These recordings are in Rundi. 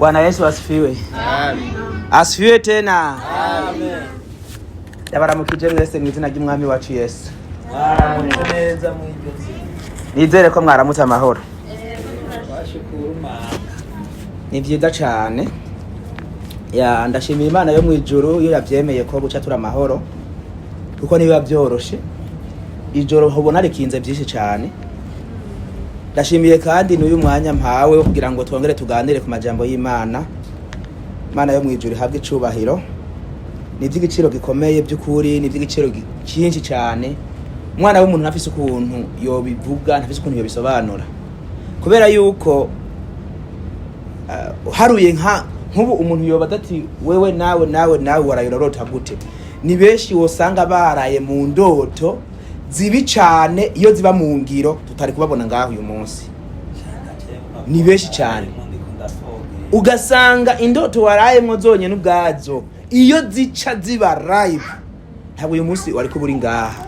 Bwana Yesu asifiwe. Amen. Asifiwe tena. Amen. Ndabaramukije mwese mu izina ry'umwami wacu Yesu. Amen. Neza mwigeze. Nizere ko mwaramutse amahoro. Bashukuru Imana. Ni byiza cyane. Ndashimira Imana yo mu ijuru iyo yavyemeye ko guca tura amahoro. Kuko niba byoroshe. Ijoro hobona rikinze byinshi cyane. Ndashimiye kandi n'uyu mwanya mpawe wo kugira ngo twongere tuganire ku majambo y'Imana. Imana yo mu ijuru ihabwe icubahiro. Ni iby'igiciro gikomeye by'ukuri, ni iby'igiciro cyinshi cyane. Umwana w'umuntu ntafise ukuntu yobivuga, ntafise ukuntu yobisobanura. Kubera yuko haruye nk'ubu umuntu yobaza ati wewe nawe warayirorota gute. Ni benshi wosanga baraye mu ndoto zibi cyane iyo ziba mu ngiro tutari kubabona ngaho uyu munsi. Ni benshi cyane. Ugasanga indoto warayemwo zonyene ubwazo iyo zica ziba live ntabwo uyu munsi wari kuburi ngaha.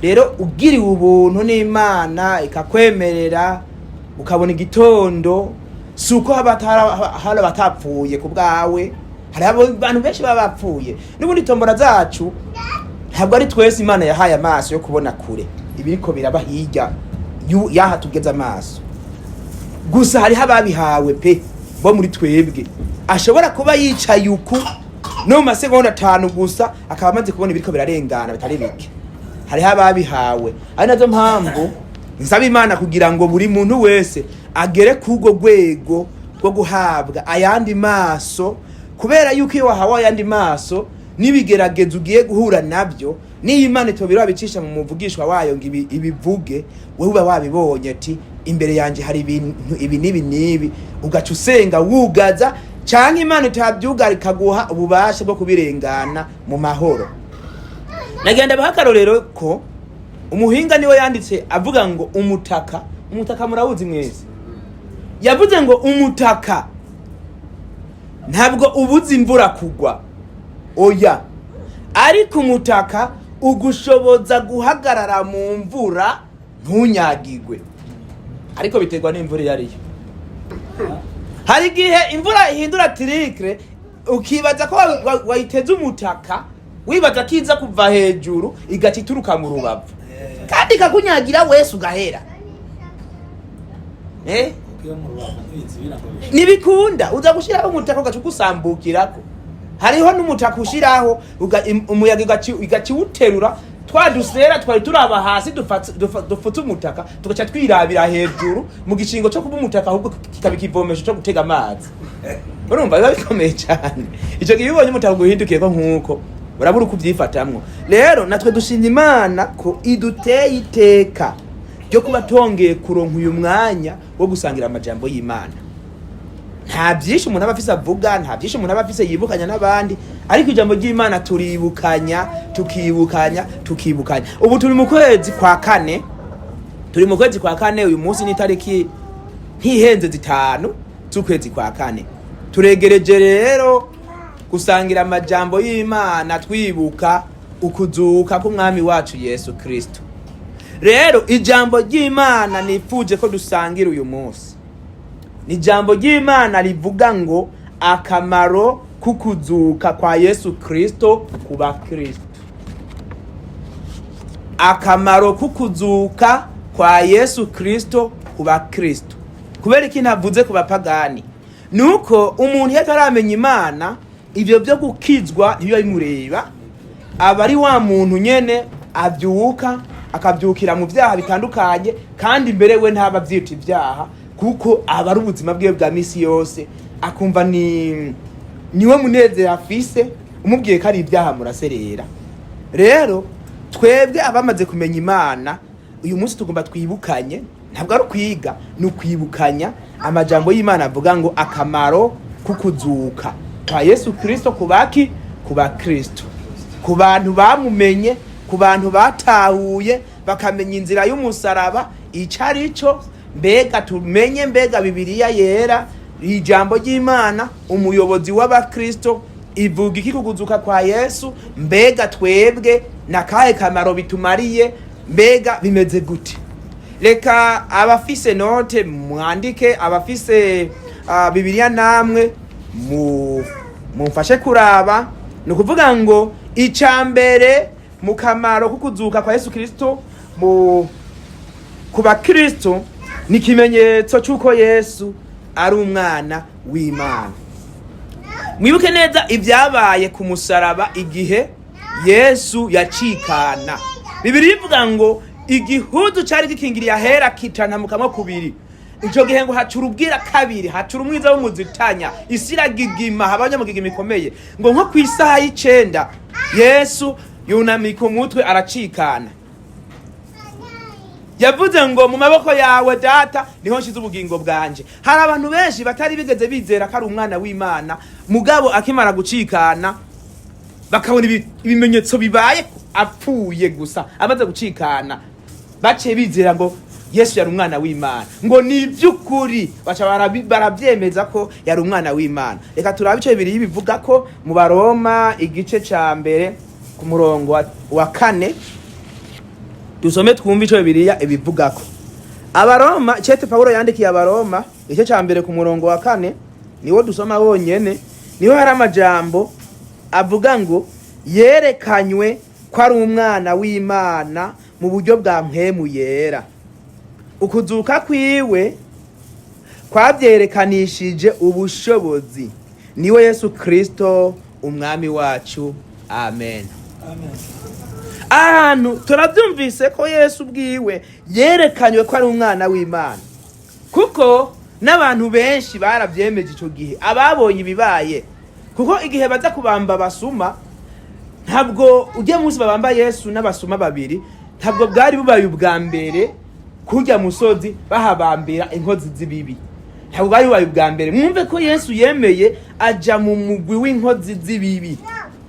Rero ugiriwe ubuntu n'Imana ikakwemerera ukabona igitondo suko hari batapfuye ku bwawe, hari abantu benshi baba bapfuye. N'ubundi tombora zacu ntabwo ari twese Imana yahaye amaso yo kubona kure ibiriko biraba hirya yaha tugeze amaso. Gusa hari ababihawe pe bo muri twebwe ashobora kuba yicaye uku no mu masegonda 5 gusa akaba amaze kubona ibiriko birarengana bitari bike. Hari ababihawe, ari nazo mpamvu nsaba Imana kugira ngo buri muntu wese agere kugo rwego rwo guhabwa ayandi maso, kubera yuko iyo wahawe ayandi maso nibigeragezo ugiye guhura nabyo ni Imana itobira bicisha mu muvugishwa wayo ngo ibivuge wewe uba wabibonye ati imbere yanje hari ibintu ibi nibi ugaca usenga wugaza canke Imana itabyugarika guha ububasha bwo kubirengana mu mahoro. Nagenda bahakarorero ko umuhinga niwe yanditse avuga ngo umutaka murawuzi mwese. Yavuze ngo umutaka ntabwo ubuzi imvura kugwa. Oya. Ariko umutaka ugushoboza guhagarara mu mvura ntunyagigwe. Ariko biterwa n'imvura yariyo. Hari gihe imvura ihindura tirikre ukibaza ko wayiteze umutaka wibaza kiza kuva hejuru igacituruka mu rubavu kandi kakunyagira wese ugahera. Nibikunda uza gushiraho umutaka ugacugusambukirako. Hariho n'umutaka ushiraho umuyaga igaciwuterura twadusera twari turaba hasi dufutse umutaka tugaca twirabira hejuru mu gicingo cyo kuba umutaka ahubwo kikabikivomesho cyo gutega amazi. Urumva biba bikomeye cyane. Ico gibibonye umutaka guhindukiye ko nkuko urabura uko ubyifatamwo. Rero natwe dushinja Imana ko iduteye iteka ryo kuba tongeye kuronka uyu mwanya wo gusangira amajambo y'Imana. Nta byinshi umuntu aba afise avuga, nta byinshi umuntu aba afise yibukanya n'abandi, ariko ijambo ry'Imana turibukanya, tukibukanya. Ubu turi mu kwezi kwa kane, uyu munsi ni tariki ntihenze 5 z'ukwezi kwa kane. Turegereje rero gusangira amajambo y'Imana twibuka ukuzuka k'umwami wacu Yesu Kristo. Rero ijambo ry'Imana nifuje ko dusangira uyu munsi. Ni jambo ry'Imana rivuga ngo akamaro kukuzuka kwa Yesu Kristo ku bakristo. Akamaro kukuzuka kwa Yesu Kristo ku bakristo. Kubera iki navuze ku bapagani? Nuko umuntu yataramenya Imana ibyo byo gukizwa ntiyo bimureba. Abari wa muntu nyene abyuka akabyukira mu byaha bitandukanye kandi mbere we ntaba byita ibyaha kuko abari ubuzima bwe bwa misi yose akumva niwe munezero afise umubwiye ko ari ibyaha muraserera. Rero twebwe abamaze kumenya Imana uyu munsi tugomba twibukanye, ntabwo ari kwiga ni ukwibukanya amajambo y'Imana avuga ngo akamaro kukuzuka kwa Yesu Kristo kubaki kuba Kristo, ku bantu bamumenye, ku bantu batahuye bakamenya inzira y'umusaraba icarico. Mbega tumenye mbega Bibiliya yera ijambo ry'Imana umuyobozi w'abakristo ivuga iki kuguzuka kwa Yesu. Mbega twebwe nakahe kamaro bitumariye, mbega bimeze gute? Reka abafise note mwandike, abafise Bibiliya namwe mumfashe kuraba, ni ukuvuga ngo icambere mu kamaro ko kuzuka kwa Yesu Kristo ku bakristo ni ikimenyetso cy'uko Yesu ari umwana w'Imana. Mwibuke neza ibyabaye ku musaraba igihe Yesu yacikana. Bibiliya ivuga ngo igihudu cyari gikingiriye ahera kitantamukamo kubiri. Ico gihe ngo hacura ubwira kabiri, hacura umwiza w'umuzitanya, isi iragigima, habanya mu gigima ikomeye. Ngo nko ku isaha y'icenda Yesu yunamika umutwe aracikana. Yavuze ngo mu maboko yawe data niho nshize ubugingo bwanje. Hari abantu benshi batari bigeze bizera ko ari umwana w'Imana, mugabo akimara gucikana bakabona ibimenyetso bibaye apfuye gusa amaze gucikana, baciye bizera ngo Yesu yari umwana w'Imana, ngo ni by'ukuri baca barabyemeza ko yari umwana w'Imana. Reka turabe ico Bibiliya bivuga ko mu Baroma igice ca mbere ku murongo wa 4, dusome twumve ico Bibiliya ibivuga ko. Abaroma, cete Paulo yandikiye Abaroma igice ca mbere ku murongo wa 4, niwo dusoma wonyene, niho hari amajambo avuga ngo yerekanywe ko ari umwana w'Imana mu buryo bwa mpwemu yera. Ukuzuka kwiwe kwabyerekanishije ubushobozi, niwe Yesu Kristo umwami wacu. Amen. Ahantu turabyumvise ko Yesu bwiwe yerekanywe ko ari umwana w'Imana, kuko n'abantu benshi barabyemeje ico gihe, ababonye ibibaye. Kuko igihe baza kubamba basuma, ntabwo ujye munsi babamba Yesu n'abasuma babiri, ntabwo bwari bubaye ubwa mbere kujya musozi bahabambira inkozi z'ibibi. Ntabwo bwari bubaye ubwa mbere. Mwumve ko Yesu yemeye aja mu mugwi w'inkozi z'ibibi,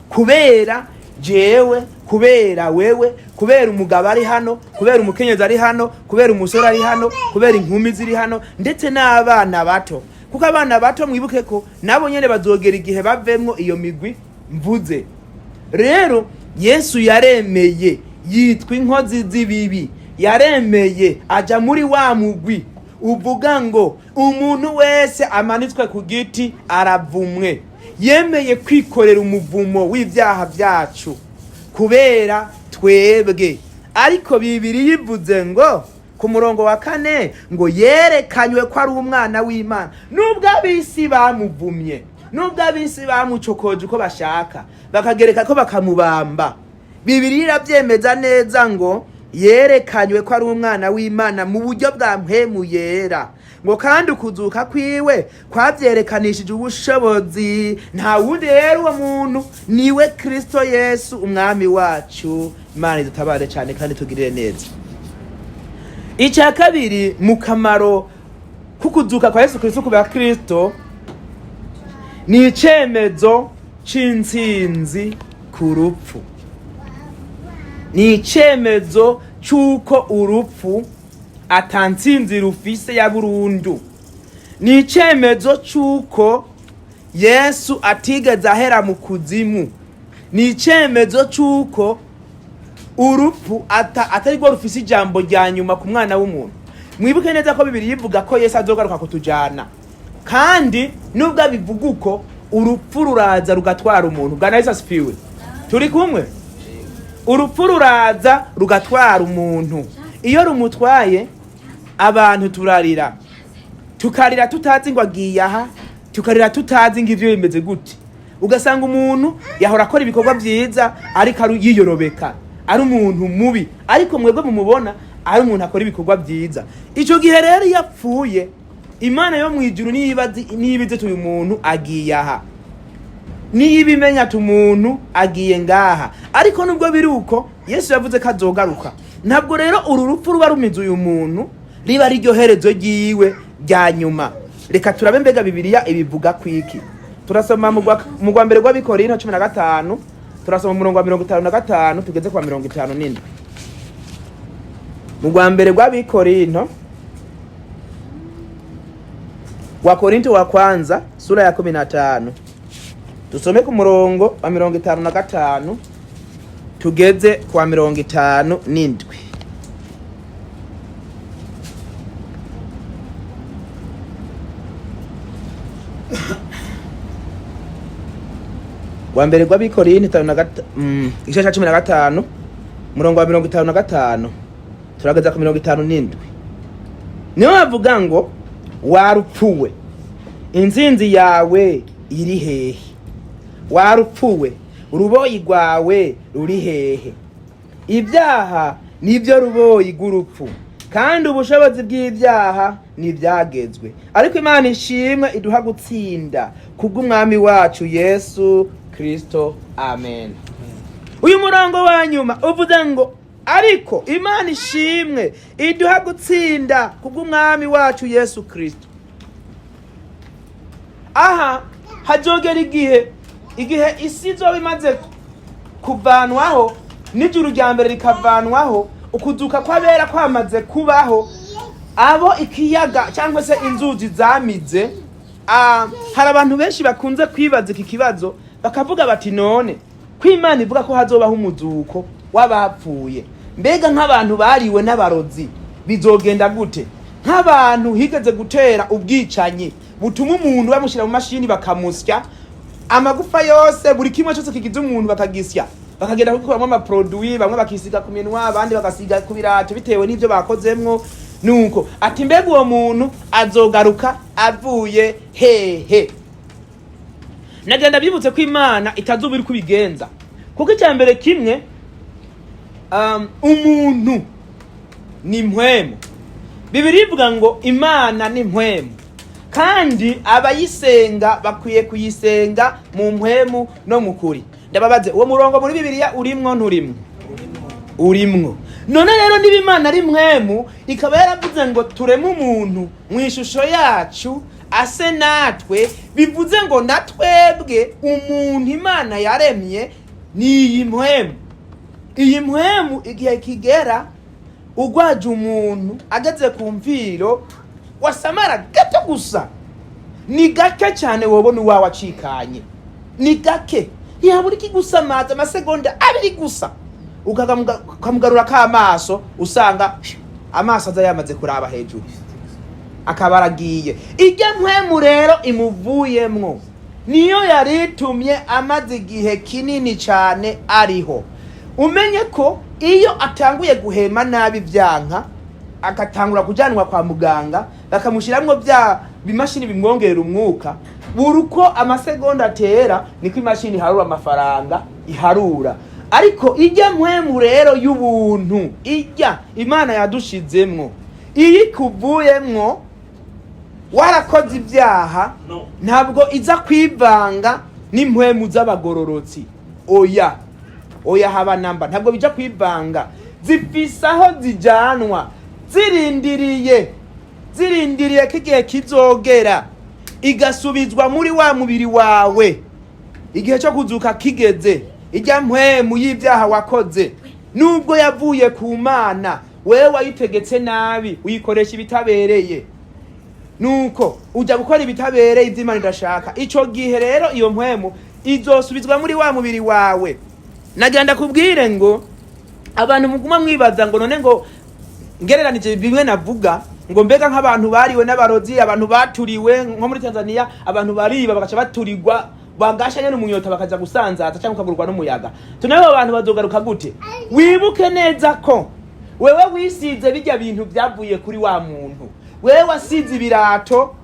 kubera jewe, kubera wewe, kubera umugabo ari hano, kubera umukenyezi ari hano, kubera umusore ari hano, kubera inkumi ziri hano, ndetse n'abana bato. Kuko abana bato mwibuke ko nabo nyene bazogera igihe bavemwo iyo migwi mvuze. Rero Yesu yaremeye yitwa inkozi z'ibibi, yaremeye aja muri wa mugwi uvuga ngo umuntu wese amanitswe ku giti aravumwe. Yemeye kwikorera umuvumo w'ivyaha vyacu kubera twebwe. Ariko Bibiliya ivuze ngo ku murongo wa 4 ngo yerekanywe ko ari umwana w'Imana, nubwo abisi bamuvumye, nubwo abisi bamucokoje uko bashaka, bakagereka ko bakamubamba. Bibiliya irabyemeza neza ngo yerekanywe ko ari umwana w'Imana mu buryo bwa mpwemu yera. Ngo kandi ukuzuka kwiwe kwabyerekanishije ubushobozi, nta wundi rero uwo muntu niwe Kristo Yesu umwami wacu. Imana idutabare cyane kandi tugirire neza. Icya kabiri mu kamaro kukuzuka kwa Yesu Kristo ku bakristo ni icemezo c'intsinzi ku rupfu. Ni icemezo c'uko urupfu atantsinzi rufise ya burundu. Ni icemezo c'uko Yesu atigeze ahera mu kuzimu. Ni icemezo c'uko urupfu atari rwo rufise ijambo rya nyuma ku mwana w'umuntu. Mwibuke neza ko Bibiliya ivuga ko Yesu azogaruka kutujana, kandi nubwo abivuga uko urupfu ruraza rugatwara umuntu. Bwana Yesu asifiwe. Turi kumwe? Urupfu ruraza rugatwara umuntu. Iyo rumutwaye abantu turarira, tukarira tutazi ngo agiye aha, tukarira tutazi ngo ivyo bimeze gute. Ugasanga umuntu yahora akora ibikorwa byiza ariko yiyorobeka, ari umuntu mubi, ariko mwebwe mumubona ari umuntu akora ibikorwa byiza. Ico gihe rero yapfuye, Imana yo mwijuru niyibize uyu muntu agiye aha, niyibimenya ati umuntu agiye ngaha. Ariko nubwo biri uko Yesu yavuze ko azogaruka. Ntabwo rero uru rupfu ruba rumize uyu muntu riba ari ryo herezo ryiwe rya nyuma. Reka turabe mbega Bibiliya ibivuga kwiki. Turasoma mu rwa mbere rw'Abikorino 15, turasoma umurongo wa 55 tugeze kwa 54. Mu rwa mbere rw'Abikorino wa Korinto wa kwanza sura ya 15, tusome ku murongo wa 55 tugeze kwa 57. wa mbere rw'Abikorinte igice cya 15 murongo wa 55 turageza ku 57 niho bavuga ngo warupfuwe inzinzi yawe iri hehe, warupfuwe uruboyi rwawe ruri hehe, ibyaha nibyo ruboyi rw'urupfu kandi ubushobozi bw'ibyaha ntibyagezwe, ariko Imana ishimwe iduha gutsinda kubw'umwami wacu Yesu Kristo, amen. Uyu murongo wa nyuma uvuze ngo ariko Imana ishimwe iduha gutsinda kubw'umwami wacu Yesu Kristo. Aha hajogera igihe isi izoba imaze kuvanwaho n'ijuru rya mbere rikavanwaho, ukuzuka kw'abera kwamaze kubaho, abo ikiyaga cyangwa se inzuzi zamize. Hari abantu benshi bakunze kwibaza iki kibazo bakavuga bati none ko Imana ivuga ko hazobaho umuzuko w'abapfuye, mbega nk'abantu bariwe n'abarozi bizogenda gute? Nk'abantu higeze gutera ubwicanyi butuma umuntu bamushyira mu mashini bakamusya amagufa yose, buri kimwe cyose kigize umuntu bakagisya, bakagenda kubikoramo amaproduit, bamwe bakisiga ku minwa abandi bagasiga ku birato bitewe n'ibyo bakozemwo. Nuko ati mbega uwo muntu azogaruka avuye hehe? Nagenda byibutse ko Imana itazuba iri kubigenza, kuko icya mbere kimwe umuntu ni mpwemu. Bibiri ivuga ngo Imana ni mpwemu, kandi abayisenga bakwiye kuyisenga mu mpwemu no mu kuri. Ndababaze, uwo murongo muri Bibiliya urimwo nturimwo? Urimwo. None rero niba Imana ari mpwemu ikaba yaravuze ngo tureme umuntu mu ishusho yacu ase natwe, bivuze ngo natwebwe umuntu Imana yaremye ni iyi mpwemu. Iyi mpwemu igihe kigera ugwaje umuntu ageze ku mviro wasamara gato gusa, ni gake cyane wobona uwawe acikanye, ni gake, ntiyabura ikigusamaza amasegonda 2 gusa ukamugarura k'amaso, usanga amaso aza yamaze kuraba hejuru akaba aragiye. Ijya mpwemu rero imuvuyemwo niyo yaritumye amaze igihe kinini cyane ariho. Umenye ko iyo atanguye guhema nabi byanka, agatangura kujanwa kwa muganga bakamushiramwo bya bimashini bimwongerera umwuka, buruko amasegonda atera niko imashini harura amafaranga iharura. Ariko ijya mpwemu rero y'ubuntu, ijya Imana yadushizemwo, iyi kuvuyemwo warakoze ibyaha, ntabwo iza kwivanga n'impwemu z'abagororotsi. Oya haba namba, ntabwo bija kwivanga. Zifise aho zijanwa, zirindiriye kigihe kizogera igasubizwa muri wa mubiri wawe. Igihe cyo kuzuka kigeze, ijya mpwemu y'ibyaha wakoze nubwo yavuye ku Mana, wewe wayitegetse nabi, uyikoresha ibitabereye, nuko ujya gukora ibitabereye iby'Imana idashaka. Ico gihe rero iyo mpwemu izosubizwa muri wa mubiri wawe. Nagenda kubwire ngo abantu muguma mwibaza ngo none ngo ngereranije bimwe navuga ngo mbega nk'abantu bariwe n'abarozi, abantu baturiwe nko muri Tanzania, abantu bariba bagaca baturirwa bagasha nyene umunyota bakaza gusanzaza cyangwa kagurwa n'umuyaga. Tunabo abantu bazogaruka gute? Wibuke neza ko wewe wisize bijya bintu byavuye kuri wa muntu, wewe wasize ibirato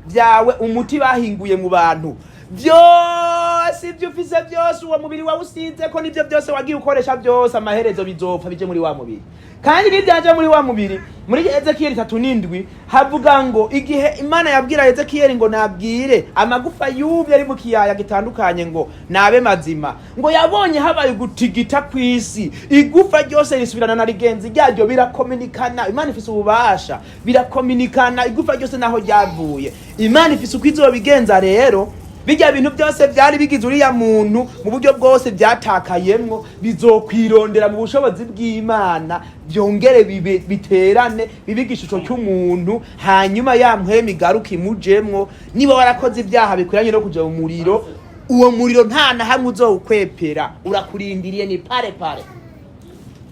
byawe umuti bahinguye mu bantu byose, ibyo ufise byose uwo mubiri wawe usize ko nibyo byose wagiye ukoresha byose, amaherezo bizopfa bije muri wa mubiri. Kandi nibyaje muri wa mubiri, muri Ezekiel 3:7 havuga ngo igihe Imana yabwira Ezekiel ngo nabwire amagufa y'ubye ari mu kiyaya gitandukanye ngo nabe mazima, ngo yabonye habaye gutigita kwisi, igufa ryose risubirana na rigenzi ryaryo, birakominikana. Imana ifise ububasha, birakominikana igufa ryose naho ryavuye. Imana ifise uko izobigenza rero. Bijya bintu byose byari bigize uriya muntu mu buryo bwose byatakayemwo, bizokwirondera mu bushobozi bw'Imana, byongere biterane bibigishusho cy'umuntu, hanyuma ya mpwemu igaruka imujemwo. Niba warakoze ibyaha bikwiranye no kuja mu muriro, uwo muriro nta na hamwe uzowukwepera, urakurindiriye ni pare.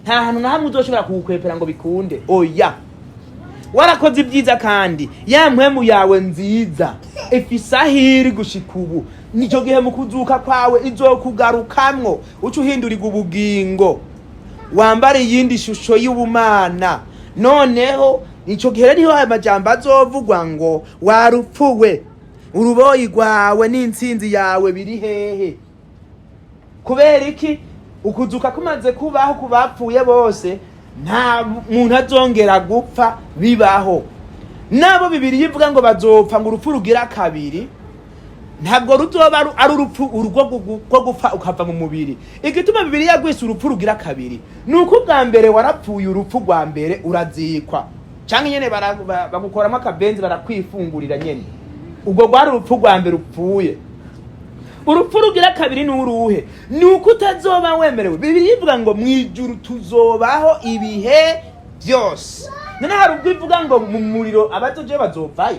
Nta hantu na hamwe uzoshobora kuwukwepera ngo bikunde. Oya, warakoze ibyiza kandi ya mpwemu yawe nziza ifise ahiri gushika ubu, nico gihe mu kuzuka kwawe izokugarukamwo uca uhindurirwa ubugingo, wambara iyindi shusho y'ubumana. Noneho nico gihe niho aya majambo azovugwa ngo warupfuwe, uruboyi rwawe n'intsinzi yawe biri hehe? Kubera iki? Ukuzuka kumaze kubaho ku bapfuye bose, nta muntu azongera gupfa bibaho. Nabo bibiri yivuga ngo bazopfa ngo urupfu rugira kabiri, ntabwo ruzoba ari urupfu urwo gupfa ukava mu mubiri. Igituma bibiri yagwise urupfu rugira kabiri nuko bwa mbere warapfuye, urupfu rwa mbere urazikwa, canke nyene bagukoramo akabenzi barakwifungurira nyene, ubwo rwari urupfu rwa mbere upfuye. Urupfu rugira kabiri n'uruhe? Nuko utazoba wemerewe. Bibiri yivuga ngo mwijuru tuzobaho ibihe byose. None hari ubwo ivuga ngo mu muriro abazoje bazopfayo.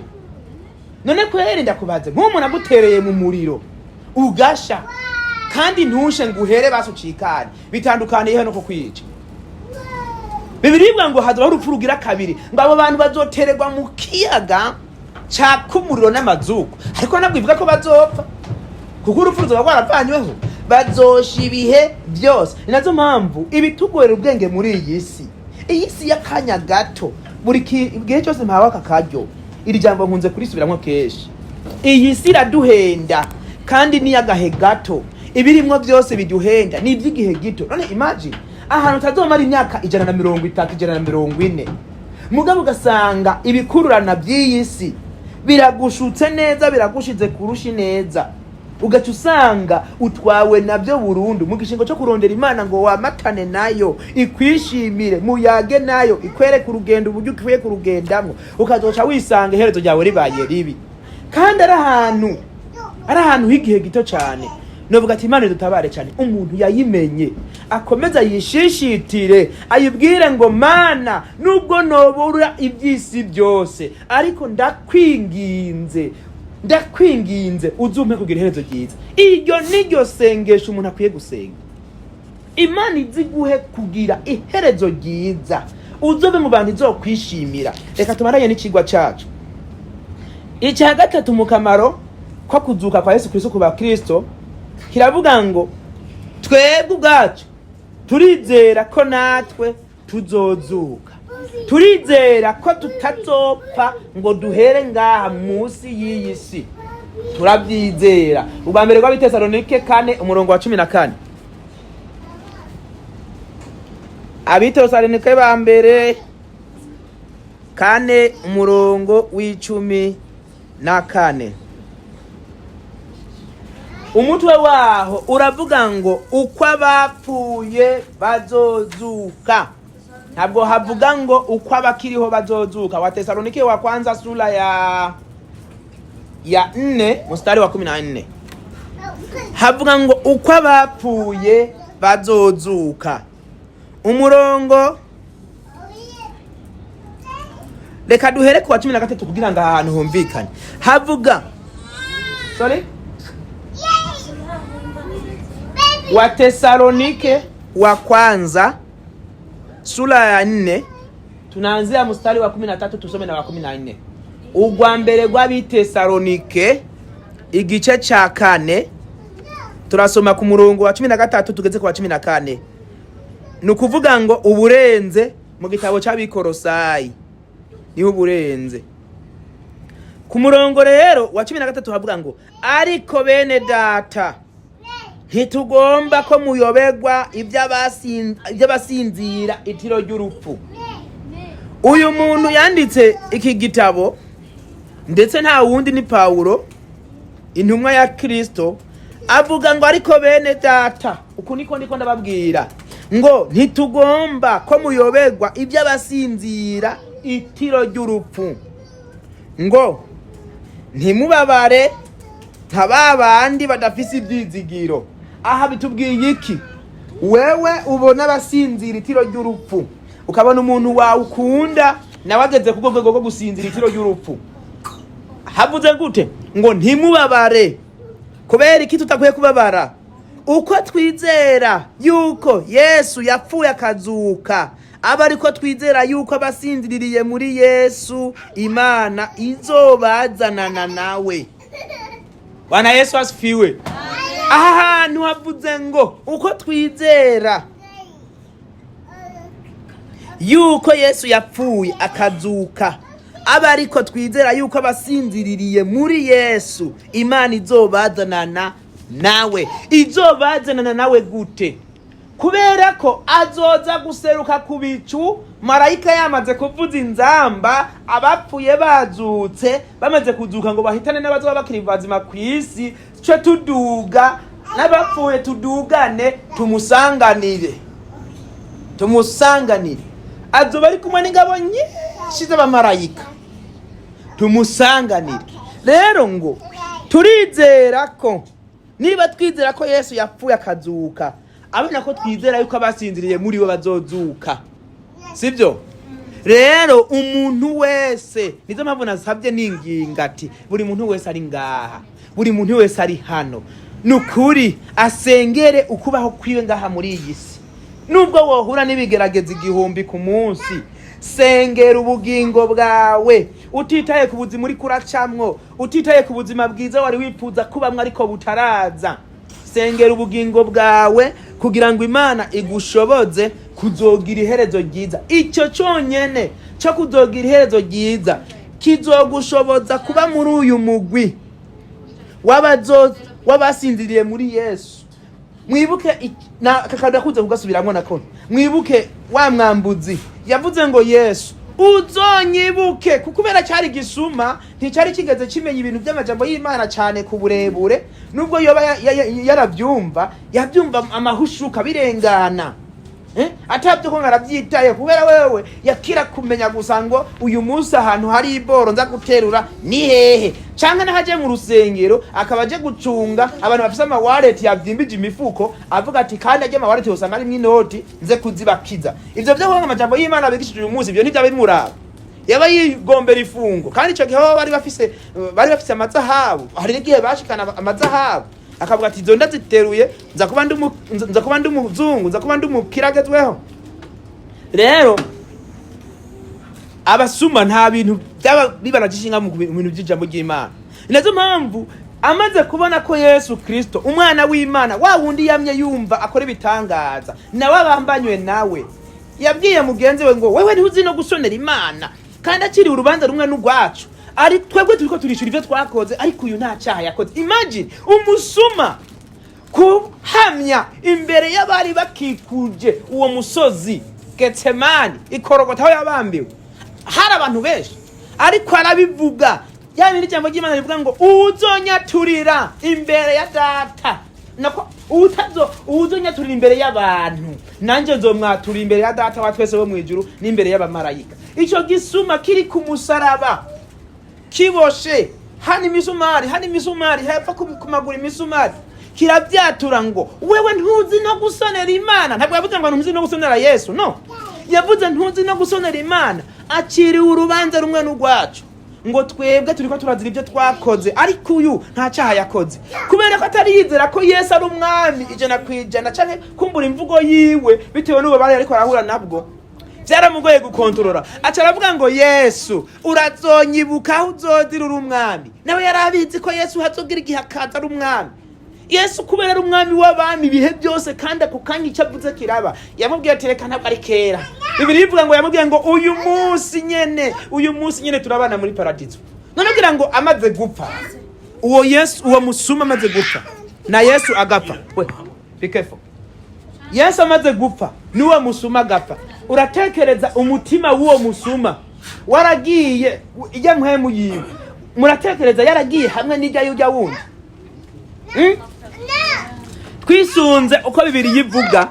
None kweri ndakubaze, nk'umuntu agutereye mu muriro ugasha kandi ntushe nguhere basucikane, bitandukaniye no kukwica. Bibiri yivuga ngo hazobaho urupfu rugira kabiri, ngo abo bantu bazotererwa mu kiyaga caka umuriro n'amazuku, ariko nabwo ivuga ko bazopfa kuko urupfu ruzoba rwaravanyweho, bazosha ibihe byose. Ni nazo mpamvu ibitugorera ubwenge muri iyi si, iyi si y'akanya gato, buri gihe cyose mpawe aka karyo, iri jambo nkunze kurisubiramo kenshi. Iyi si iraduhenda kandi ni y'agahe gato, ibirimwo byose biduhenda ni iby'igihe gito. None imagine ahantu utazomara imyaka 130 140, mugabo ugasanga ibikururana by'iyi si biragushutse neza, biragushize kurushi neza, ugaca usanga utwawe nabyo burundu mu gishingo cyo kurondera Imana ngo wamatane nayo, ikwishimire, muyage nayo, ikwereke urugendo uburyo ukwiye kurugendamwo, ukazoca wisanga iherezo ryawe ribaye ribi. Kandi ari ahantu h'igihe gito cyane. Novuga ati Imana dutabare cyane, umuntu yayimenye akomeza yishishitire, ayibwire ngo Mana, nubwo nobura ibyisi byose, ariko ndakwinginze uzumpe kugira iherezo ryiza. Iryo niryo sengesho umuntu akwiye gusenga. Imana iziguhe kugira iherezo ryiza, uzobe mu bantu izokwishimira. Reka tumaranye n'ikigwa cyacu. Icya gatatu mu kamaro ko kuzuka kwa Yesu Kristo ku bakristo, kiravuga ngo twebwe ubwacu turizera ko natwe tuzozuka. Turizera ko tutazopfa ngo duhere ngaha munsi y'iyi si, turabyizera. Ubwa mbere rw'Abitesalonike 4:14, Abitesalonike ba mbere 4:14, umutwe waho uravuga ngo uko abapfuye bazozuka. Ntabwo havuga ngo uko abakiriho bazozuka. Watesalonike wa kwanza sura ya 4 mstari wa 14 havuga ngo uko abapfuye bazozuka. Umurongo, reka duhere ku wa 13 kugira ngo ahantu humvikane. Havuga Watesalonike wa kwanza sura ya 4, tunaanzia mstari wa 13 tusome na wa 14. Ugwa mbere rw'Abitesalonike igice ca 4 turasoma ku murongo wa 13 tugeze ku wa 14. Nukuvuga ngo uburenze mu gitabo c'Abikorosayi niho uburenze. Ku murongo rero wa 13 havuga ngo ariko bene data, ntitugomba ko muyoberwa iby'abasinzira itiro ry'urupfu. Uyu muntu yanditse iki gitabo, ndetse nta wundi ni Paulo, intumwa ya Kristo, avuga ngo ariko bene data, uku niko ndababwira ngo ntitugomba ko muyoberwa iby'abasinzira itiro ry'urupfu, ngo ntimubabare nka babandi badafise ibyizigiro. Aha bitubwiye iki? Wewe ubona abasinzira itiro ry'urupfu, ukabona umuntu wawe ukunda nawe ageze ku rwego rwo gusinzira itiro ry'urupfu, havuze gute? Ngo ntimubabare. Kubera iki tutakwiye kubabara? Uko twizera yuko Yesu yapfuye akazuka, aba ariko twizera yuko abasinziririye muri Yesu Imana izobazanana nawe. Bwana Yesu asifiwe. Aha hantu havuze ngo uko twizera yuko Yesu yapfuye akazuka, aba ariko twizera yuko abasinziririye muri Yesu Imana izobazanana nawe. Izobazanana nawe gute? Kubera ko azoza guseruka ku bicu, marayika yamaze kuvuza inzamba, abapfuye bazutse, bamaze kuzuka ngo bahitane n'abazoba bakiri bazima ku isi, cyo tuduga n'abapfuye tudugane tumusanganire. Tumusanganire. Azoba ari kumwe n'ingabo nyinshi z'abamarayika. Tumusanganire. Rero ngo turizera ko niba twizera ko Yesu yapfuye akazuka, abona ko twizera yuko abasinziriye muri bo bazozuka. Sibyo? Rero umuntu wese, nizo mpamvu nasabye ninginga ati buri muntu wese ari ngaha, buri muntu wese ari hano, nukuri asengere ukubaho kwiwe ngaha muri iyi si. Nubwo wohura n'ibigerageza igihumbi ku munsi, sengera ubugingo bwawe, utitaye ku buzima uri kuracamwo, utitaye ku buzima bwiza wari wifuza kubamwe ariko butaraza. Sengera ubugingo bwawe kugira ngo Imana igushoboze kuzogira iherezo ryiza. Icyo cyonyene cyo kuzogira iherezo ryiza kizogushoboza kuba muri uyu mugwi w'abasinziriye muri Yesu. Mwibuke kakadakuze kugasubiramo nako. Mwibuke wa mwambuzi yavuze ngo Yesu uzonyibuke, kukubera cyari gisuma nticyari kigeze kimenya ibintu by'amajambo y'Imana cyane ku burebure, nubwo yoba yarabyumva yabyumva amahushuka birengana. Atabyo ko ngarabyitaye, kubera wewe yakira kumenya gusa ngo uyu munsi ahantu hari iboro nza guterura ni hehe, cyangwa nahaje mu rusengero akabaje gucunga abantu bafise ama wallet yabyimbije imifuko, avuga ati kandi ajye ama wallet yosanga ari mw'inoti nze kuzibakiza. Ivyo byo kwanga amajambo y'Imana bigishije uyu munsi, ibyo ntibya bimuraba. Yaba yigombera ifungo, kandi ico gihe bari bafise amazahabu, hari igihe bashikana amazahabu akavuga ati izo ndaziteruye nza kuba ndi umuzungu, nza kuba ndi umukiragezweho. Rero abasuma nta bintu bibanagishinga mu bintu by'ijambo ry'Imana. Inazo mpamvu amaze kubona ko Yesu Kristo umwana w'Imana wa wundi yamye yumva akora ibitangaza, nawe abambanywe nawe, yabwiye mugenzi we ngo wewe ntuzi no gusonera Imana, kandi akiri urubanza rumwe n'ugwacu. Ari twebwe turiko turishura ivyo twakoze, ariko uyu nta cyaha yakoze. Imagine umusuma kuhamya imbere y'abari bakikuje uwo musozi Getsemani, ikorogota aho yabambiwe, hari abantu benshi, ariko arabivuga. Yaba n'ijambo ry'Imana rivuga ngo uzonyaturira imbere ya data, nako uzonyaturira imbere y'abantu, nanje nzomwatura imbere ya data wa twese bo mwijuru n'imbere y'abamarayika. Ico gisuma kiri ku musaraba kiboshe hani misumari hepfa kumagura imisumari, kirabyatura ngo wewe ntuzi no gusonera Imana. Ntabwo yavuze ngo ntuzi no gusonera Yesu, no, yavuze ntuzi no gusonera Imana. Akiriwe urubanza rumwe n'ugwacu, ngo twebwe turiko turazira ibyo twakoze, ariko uyu nta cyaha yakoze, kubera ko atari yizera ko Yesu ari umwami ijana kwijana, canke kumbura imvugo yiwe bitewe n'ubo bari ariko arahura nabwo byaramugoye gukontorora. Acaravuga ngo Yesu urazonyibuka aho uzozira uri umwami. Nawe yarabizi ko Yesu hazogira igihe akaza ari umwami. Yesu kubera ari umwami w'abami ibihe byose, kandi ako kanya icyo avuze kiraba. Yamubwiye ati reka ntabwo ari kera. Bibiri ivuga ngo yamubwiye ngo uyu munsi nyene turabana muri paradizo. None kugira ngo amaze gupfa, uwo musuma amaze gupfa na Yesu agapfa, we be careful. Yesu amaze gupfa n'uwo musuma agapfa, uratekereza umutima w'uwo musuma waragiye ijya mpemu yiwe, muratekereza yaragiye hamwe n'ijya y'ujya wundi? Twisunze uko Bibiri yivuga,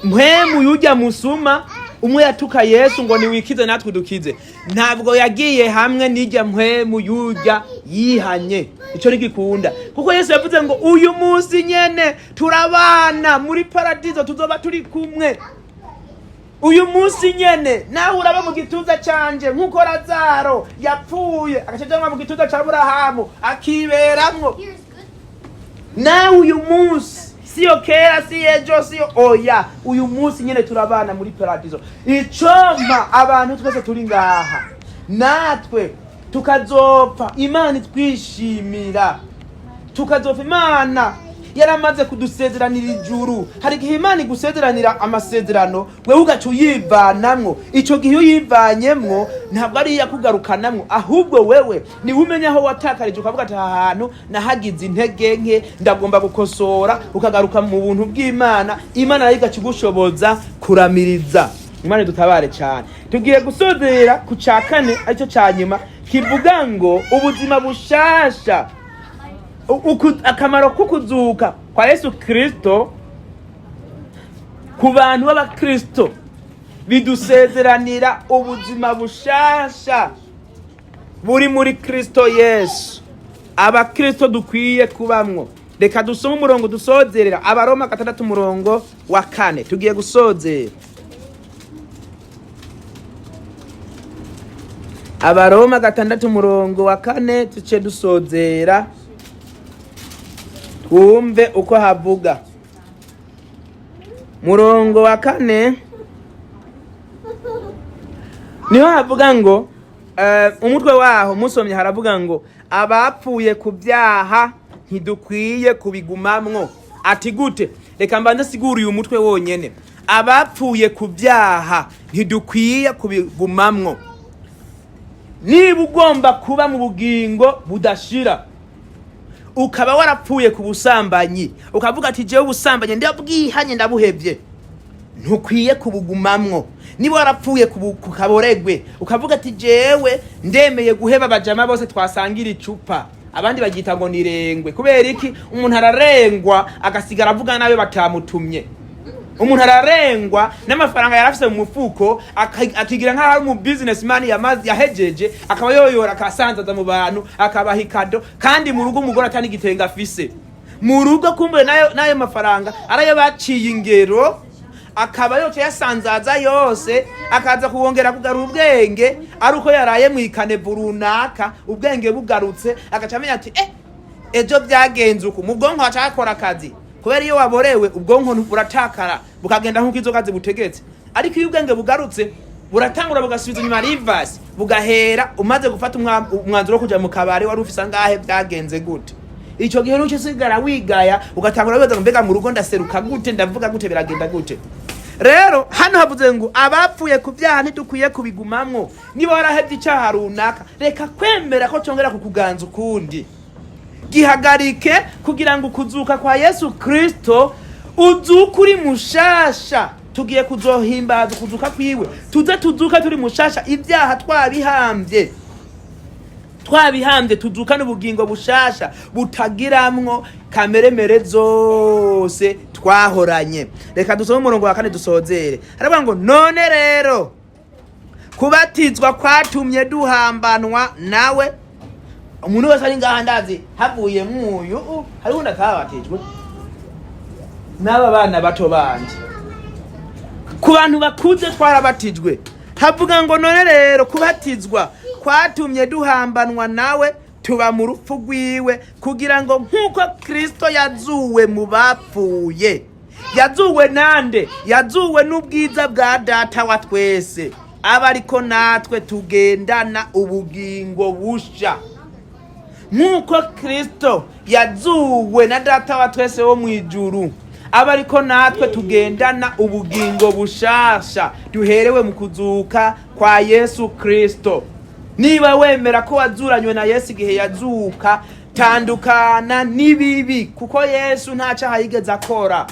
mpemu y'ujya musuma umwe yatuka Yesu ngo niwikize natwe dukize, ntabwo yagiye hamwe n'ijya mpemu y'ujya yihanye. Ico rigikunda, kuko Yesu yavuze ngo uyu munsi nyene turabana muri paradizo, tuzoba turi kumwe. Uyu munsi nyene nawe uraba mu gituza canje, nkuko Lazaro yapfuye agacajanwa mu gituza ca Aburahamu akiberamwo. Nawe uyu munsi siyo kera, si ejo, siyo oya, uyu munsi nyene turabana muri paradizo. Icompa abantu twese turi ngaha natwe tukazopfa Imana itwishimira, tukazopfa Imana yaramaze kudusezeranira ijuru. Hari igihe Imana igusezeranira amasezerano wewe ugaca uyivanamwo, ico gihe uyivanyemwo ntabwo ari yakugarukanamwo, ahubwo wewe ni umenya aho watakarije ukavuga ati aha hantu nahagize intege nke ndagomba gukosora, ukagaruka mu buntu bw'Imana. Imana nayo igaca igushoboza kuramiriza. Imana dutabare cyane. Tugiye gusozera ku ca kane aricyo ca nyuma kivuga ngo ubuzima bushasha, akamaro ko kuzuka kwa Yesu Kristo ku bantu b'abakristo bidusezeranira ubuzima bushasha buri muri Kristo Yesu abakristo dukwiye kubamwo. Reka dusome umurongo dusozerera Abaroma 6 umurongo wa 4. Tugiye gusozera Abaroma 6 umurongo wa 4, tuce dusozera twumve uko havuga. Murongo wa 4 niho havuga ngo umutwe waho musomye haravuga ngo abapfuye ku byaha ntidukwiye kubigumamwo. Ati gute? Reka mbanze sigura uyu mutwe wonyene. Abapfuye ku byaha ntidukwiye kubigumamwo. Niba ugomba kuba mu bugingo budashira, ukaba warapfuye ku busambanyi, ukavuga ati jewe ubusambanyi ndabwihanye ndabuhevye, ntukwiye kubugumamwo. Niba warapfuye ku kaboregwe, ukavuga ati jewe ndemeye guheba abajama bose twasangira icupa, abandi bagita ngo nirengwe. Kubera iki? Umuntu ararengwa agasigara avuga nawe batamutumye. Umuntu ararengwa n'amafaranga yarafise mu mufuko akigira nka hari mu businessman yahejeje, akaba yoyora akasanzaza mu bantu akabaha ikado, kandi mu rugo umugore atani gitenga afise mu rugo. Kumbe nayo mafaranga arayo baciye ingero, akaba yoce yasanzaza yose, akaza kuwongera kugarura ubwenge ari uko yaraye mu ikanevu runaka, ubwenge bugarutse agacamenya ati ejo byagenze uko mu bwonko hacakora akazi. Kubera iyo waborewe ubwonko buratakara bukagenda nkuko izoka zibutegetse, ariko iyo ubwenge bugarutse buratangura bugasubiza inyuma reverse, bugahera umaze gufata umwanzuro wo kuja mu kabare wari ufisa ngahe byagenze gute. Ico gihe nuko sigara wigaya ugatangura wibaza ngo mbega mu rugo ndaseruka gute, ndavuga gute, biragenda gute. Rero hano havuze ngo abapfuye ku byaha ntidukwiye kubigumamwo. Niba warahevye icyaha runaka, reka kwemera ko congera kukuganza ukundi, gihagarike kugira ngo kuzuka kwa Yesu Kristo uzuka uri mushasha. Tugiye kuzohimbaza kuzuka kwiwe, tuzuka turi mushasha. Ibyaha twabihambye tuzuka n'ubugingo bushasha butagiramwo kameremere zose twahoranye. Reka dusome umurongo wa 4 dusozere. Haravuga ngo none rero kubatizwa kwatumye duhambanwa nawe. Umuntu wese ari ngaha ndazi havuye muyu hari undi atabatijwe n'aba bana bato banje. Ku bantu bakuze twarabatijwe. Havuga ngo none rero kubatizwa kwatumye duhambanwa nawe tuba mu rupfu rwiwe, kugira ngo nkuko Kristo yazuwe mu bapfuye. Yazuwe nande? Yazuwe n'ubwiza bwa data wa twese, aba ariko natwe tugendana ubugingo busha. Nkuko Kristo yazuwe na data wa twese wo mwijuru, aba ariko natwe tugendana ubugingo bushasha duherewe mu kuzuka kwa Yesu Kristo. Niba wemera ko wazuranywe na Yesu igihe yazuka, tandukana nibibi, kuko Yesu nta cyaha yigeze akora.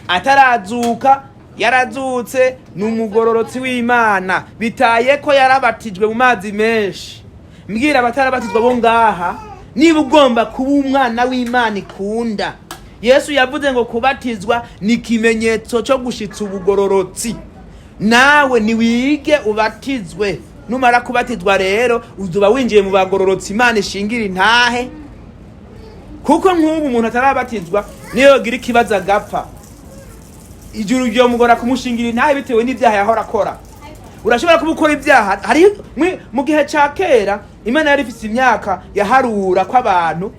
Atarazuka yarazutse n'umugororotsi w'Imana, bitaye ko yarabatijwe mu mazi menshi. Mbwira abatarabatizwa bo ngaha, niba ugomba kuba umwana w'Imana ikunda, Yesu yavuze ngo kubatizwa ni kimenyetso cyo gushitsa ubugororotsi. Nawe niwige ubatizwe. Numara kubatizwa rero uzuba winjiye mu bagororotsi Imana ishingira intahe. Kuko nk'ubu umuntu atarabatizwa niyo gira ikibazo agapfa, ijuru ryo mugora kumushingira intahe bitewe n'ibyaha yahora akora. Urashobora kubukora ibyaha. Hari mu gihe cya kera Imana yari ifite imyaka yaharura kw'abantu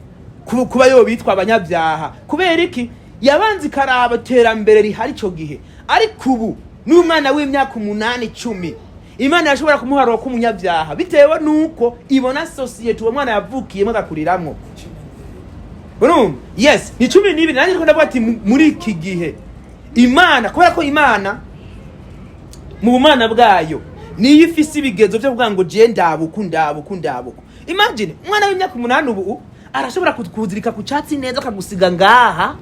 kuba yo bitwa abanyabyaha. Kubera iki? yabanze ikaraba terambere rihari ico gihe, ariko ubu n'umwana w'imyaka 8-10 Imana yashobora kumuharura ko umunyabyaha bitewe nuko ibona society uwo mwana yavukiyemo agakuriramwo. Yes, ni 12 nanjye ko ndavuga ati muri iki gihe Imana, kubera ko Imana mu bumana bwayo niyo ifise ibigezo byo kuvuga ngo je ndabuku. Imagine umwana w'imyaka 8 ubu arashobora kuzirika ku cyatsi neza akagusiga ngaha,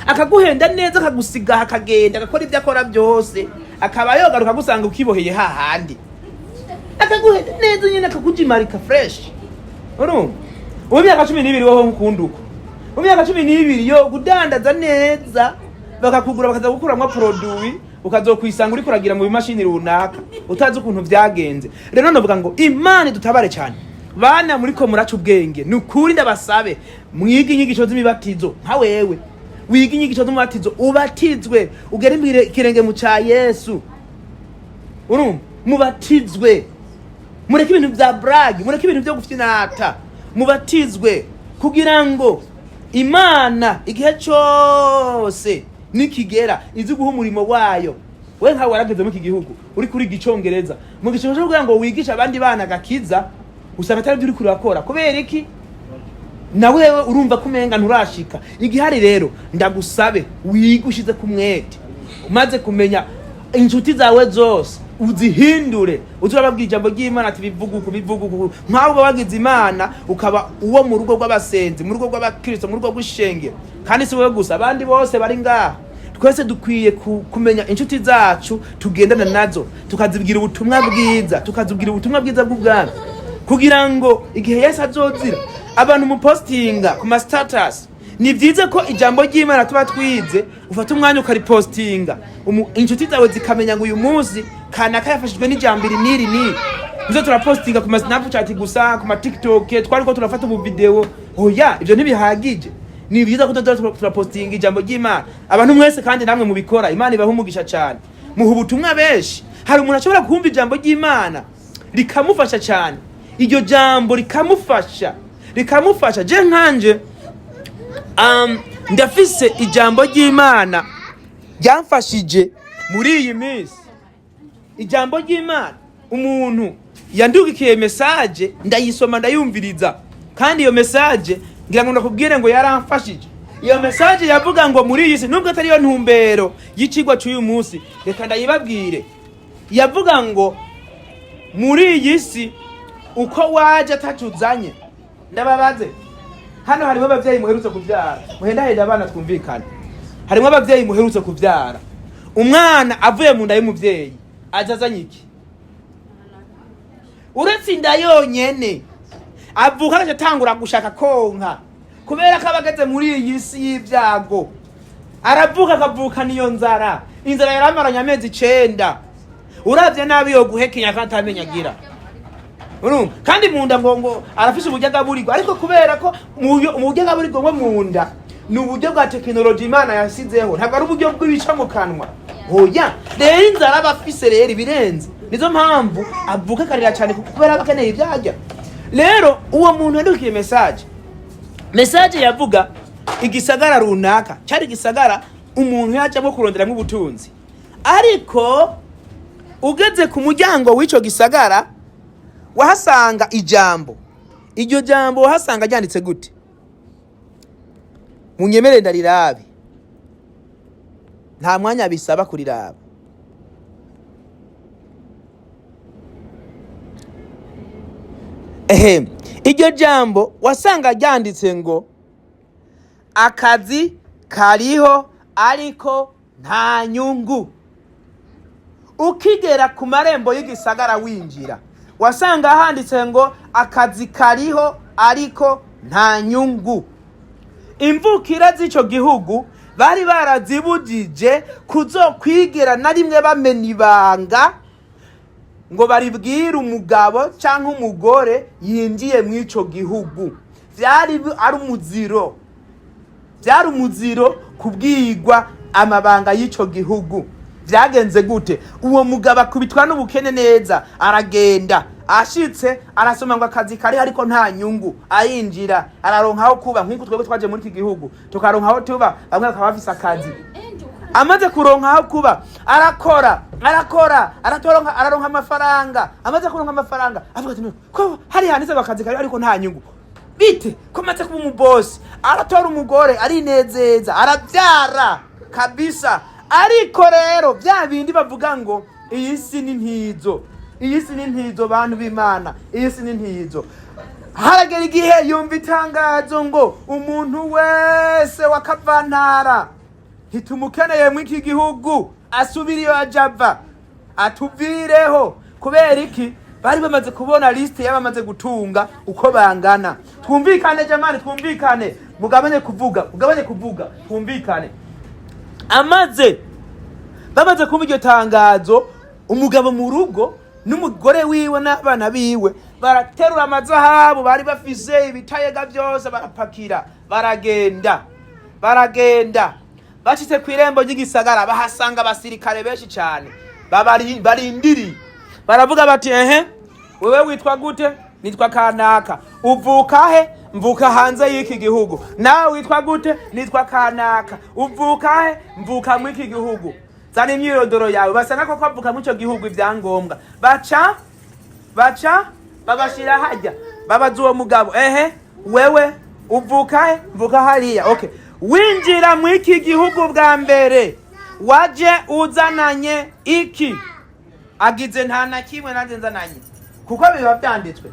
akaguhenda neza akagusiga akagenda agakora ibyo akora byose, akaba yogaruka gusanga ukiboheye hahandi, akaguhenda neza nyine akakujimarika fresh. Ubu myaka 12 woho nkunduko, ubu myaka 12 yo gudandaza neza, bakakugura bakaza gukuramwa produit, ukazokwisanga uri kuragira mu bimashini runaka utazi ukuntu byagenze. Rero novuga ngo Imana dutabare cyane bana muri ko muraca ubwenge, nukuri ndabasabe mwige inyigisho z'imibatizo. Nka wewe wiga inyigisho z'umubatizo, ubatizwe ugere imbere kirenge mu ca Yesu. Mubatizwe, mureke ibintu bya brag, mureke ibintu byo gufyinata, mubatizwe kugira ngo Imana igihe cyose nikigera izi guha umurimo wayo. We nka warageze mu gihugu uri kuri gicongereza, mu gice cyo kugira ngo wigisha abandi bana gakiza, usanga atari byo uri kurakora. Kubera iki? Na wewe urumva kumenga nturashika. Igihari rero ndagusabe wigushize kumwete, umaze kumenya inshuti zawe zose uzihindure, uzurababwira ijambo ry'Imana ati bivuguku nkaho wagize Imana ukaba uwo mu rugo rw'abasenzi, mu rugo rw'abakristo, mu rugo rw'ishengero. Kandi si wewe gusa, abandi bose bari ngaha. Twese dukwiye kumenya inshuti zacu tugendana nazo, tukazibwira ubutumwa bwiza, tukazibwira ubutumwa bwiza bw'ubwami, kugira ngo igihe Yesu azozira abantu mu postinga ku ma status. Ni byiza ko ijambo ry'Imana tuba twize ufata umwanya ukaripostinga, inshuti zawe zikamenya ngo uyu munsi kanaka yafashijwe n'ijambo iri niri. Nizo turapostinga ku ma Snapchat gusa, ku ma TikTok twariko turafata mu video. Oya, ibyo ntibihagije. Ni byiza ko turapostinga ijambo ry'Imana. Abantu mwese kandi namwe mubikora, Imana ibaha umugisha cyane. Muha ubutumwa benshi. Hari umuntu ashobora kumva ijambo ry'Imana rikamufasha cyane, iryo jambo rikamufasha. Je nkanje ndafise ijambo ry'Imana ryamfashije muri iyi minsi. Ijambo ry'Imana umuntu yandugikiye message, ndayisoma ndayumviriza, kandi iyo message ngira ngo ndakubwire ngo yaramfashije. Iyo message yavuga ngo muri iyi si, nubwo atari yo ntumbero y'ikigwa cy'uyu munsi, reka ndayibabwire. Yavuga ngo muri iyi si uko waje atacuzanye. Ndababaze, hano harimo abavyeyi muherutse kuvyara, muhendahenda abana twumvikana. Harimo abavyeyi muherutse kuvyara, umwana avuye mu nda y'umuvyeyi azazanye iki? Uretse inda yonyene avuka agatangura gushaka konka, kubera ko abageze muri iyi si y'ibyago. Aravuka akavuka niyo nzara, inzara yaramaranye amezi 9. Uravye nabi yo guhekenya kandi amenyagira. Kandi munda ngo arafise uburyo agaburirwa, ariko kubera ko mu buryo agaburirwa ngo munda ni uburyo bwa technology Imana yasizeho, ntabwo ari uburyo bw'ibica mu kanwa. Oya, rero inzara bafise rero ibirenze, nizo mpamvu avuka karira cyane kubera abakeneye ibyajya. Rero uwo muntu yandukiye message yavuga igisagara runaka, cyari gisagara umuntu yajamo kuronderamo ubutunzi, ariko ugeze ku muryango w'ico gisagara wahasanga ijambo. Iryo jambo wahasanga ryanditse gute? Munyemere ndarirabe, nta mwanya bisaba kuriraba. Iryo jambo wasanga ryanditse ngo akazi kariho ariko nta nyungu. Ukigera ku marembo y'igisagara winjira, wasanga handitse ngo akazi kariho ariko nta nyungu. Imvukira z'ico gihugu bari barazibujije kuzokwigera na rimwe bamena ibanga ngo baribwire umugabo cyangwa umugore yinjiye mu ico gihugu. Byari ari umuziro, byari umuziro kubwirwa amabanga y'ico gihugu. Byagenze gute? Uwo mugabo akubitwa n'ubukene neza, aragenda ashitse arasoma ngo akazi kari ariko nta nyungu, ayinjira araronkaho kuba nk'uko twebwe twaje muri iki gihugu tukaronkaho tuba, bamwe bakaba bafise akazi. Amaze kuronkaho kuba arakora araronka amafaranga. Amaze kuronka amafaranga avuga ati ko hari handitse akazi kari ariko nta nyungu, bite ko maze kuba umubosi, aratora umugore arinezeza arabyara kabisa. Ariko rero bya bindi bavuga ngo iyi si ni ntizo, iyi si ni ntizo bantu b'Imana, iyi si ni ntizo. Haragera igihe yumva itangazo ngo umuntu wese wakavantara ntitumukeneye mu iki gihugu, asubira iyo ajava atuvireho. Kubera iki? Bari bamaze kubona liste y'abamaze gutunga uko bangana. Twumvikane jamani, twumvikane, mugabanye kuvuga, twumvikane. Bamaze kumva iryo tangazo, umugabo mu rugo n'umugore wiwe n'abana biwe baraterura amazahabu bari bafise, ibitayega byose barapakira, baragenda. Bashitse ku irembo ry'igisagara bahasanga abasirikare benshi cyane barindiri. Baravuga bati wewe witwa gute? Nitwa kanaka. Uvuka he? Mvuka hanze y'iki gihugu. Nawe witwa gute? Nitwa kanaka. Uvuka he? Mvuka mu iki gihugu. Zana imyirondoro yawe. Basanga ko kwavuka mu cyo gihugu ibyangombwa. Baca babashira hajya. Babaza uwo mugabo, wewe uvuka he? Mvuka hariya. Okay. Winjira mu iki gihugu bwa mbere waje uzananye iki? Agize nta na kimwe nanze nzananye, kuko biba byanditswe.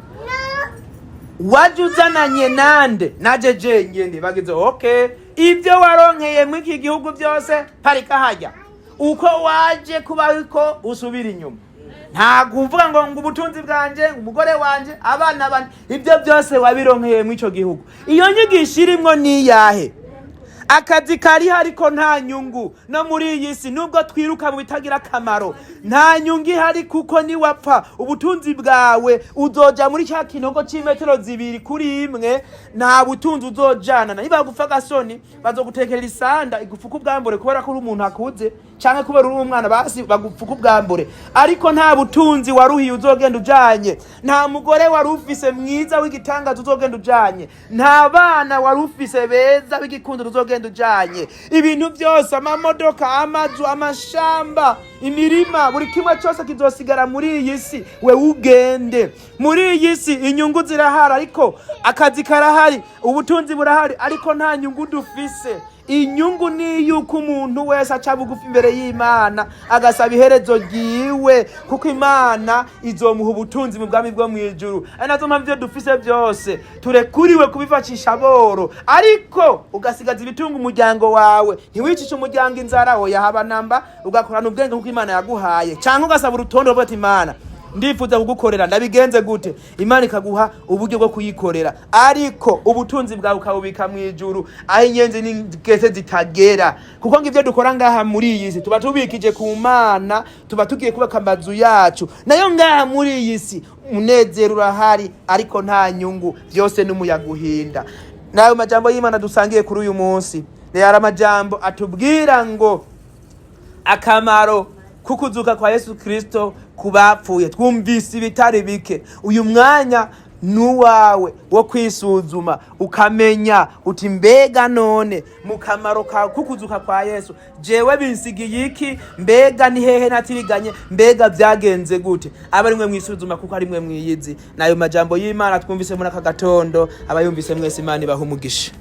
Waje uzananye nande? Naje jenyene. Bagize okay, ibyo waronkeye mu iki gihugu byose parika hajya. Uko waje kubariko usubira inyuma. Nta kuvuga ngo ubutunzi bwanje, umugore wanje, abana banje, ibyo byose wabironkeye mu ico gihugu. Iyo nyigisho irimwo ni yahe? Akazi kari ariko nta nyungu. No muri iyi si nubwo twiruka mu bitagira akamaro, nta nyungu ihari, kuko ni wapfa ubutunzi bwawe uzoja muri cya kinogo c'imetero 2 kuri 1, nta butunzi uzojana. Niba gufa gasoni bazogutekerera isanda igufuka ubwambure kubera ko uri umuntu akuze, canke kubera uri umwana basi bagufuka ubwambure, ariko nta butunzi waruhiye uzogenda ujanye, nta mugore wari ufise mwiza w'igitangaza uzogenda ujanye, nta bana wari ufise beza b'igikundiro uzogenda ujanye. Ibintu byose, amamodoka, amazu, amashamba, imirima, buri kimwe cyose kizosigara muri iyi si. We ugende muri iyi si, inyungu zirahari ariko akazi karahari, ubutunzi burahari ariko nta nyungu dufise. Inyungu ni yuko umuntu wese aca bugufi imbere y'Imana agasaba iherezo ryiwe, kuko Imana izomuha ubutunzi mu bwami bwo mu ijuru. Ari nazo mpamvu ibyo dufise byose turekuriwe kubifashisha boro, ariko ugasigaza ibitunga umuryango wawe. Ntiwicishe umuryango inzara, oya haba namba, ugakorana ubwenge kuko Imana yaguhaye. Cyangwa ugasaba urutonde uvuga ati Imana ndifuza kugukorera, ndabigenze gute? Imana ikaguha uburyo bwo kuyikorera, ariko ubutunzi bwawe ukabubika mu ijuru aho inyenzi n'ingese zitagera. Kuko ngivyo dukora ngaha muri iyi si tuba tubikije ku Mana, tuba tugiye kubaka amazu yacu. Nayo ngaha muri iyi si umunezero urahari ariko nta nyungu, byose n'umuyaguhinda. Nayo majambo y'Imana dusangiye kuri uyu munsi yari amajambo atubwira ngo akamaro kukuzuka kwa Yesu Kristo kubapfuye. Twumvise ibitari bike. Uyu mwanya nuwawe wo kwisuzuma ukamenya uti mbega none mu kamaro ka kukuzuka kwa Yesu jewe binsigiye iki? Mbega ni hehe natiriganye? Mbega byagenze gute? Aba rimwe mwisuzuma kuko ari mwe mwiyizi. Nayo majambo y'Imana twumvise muri aka gatondo, abayumvise mwese Imana ibaha umugisha.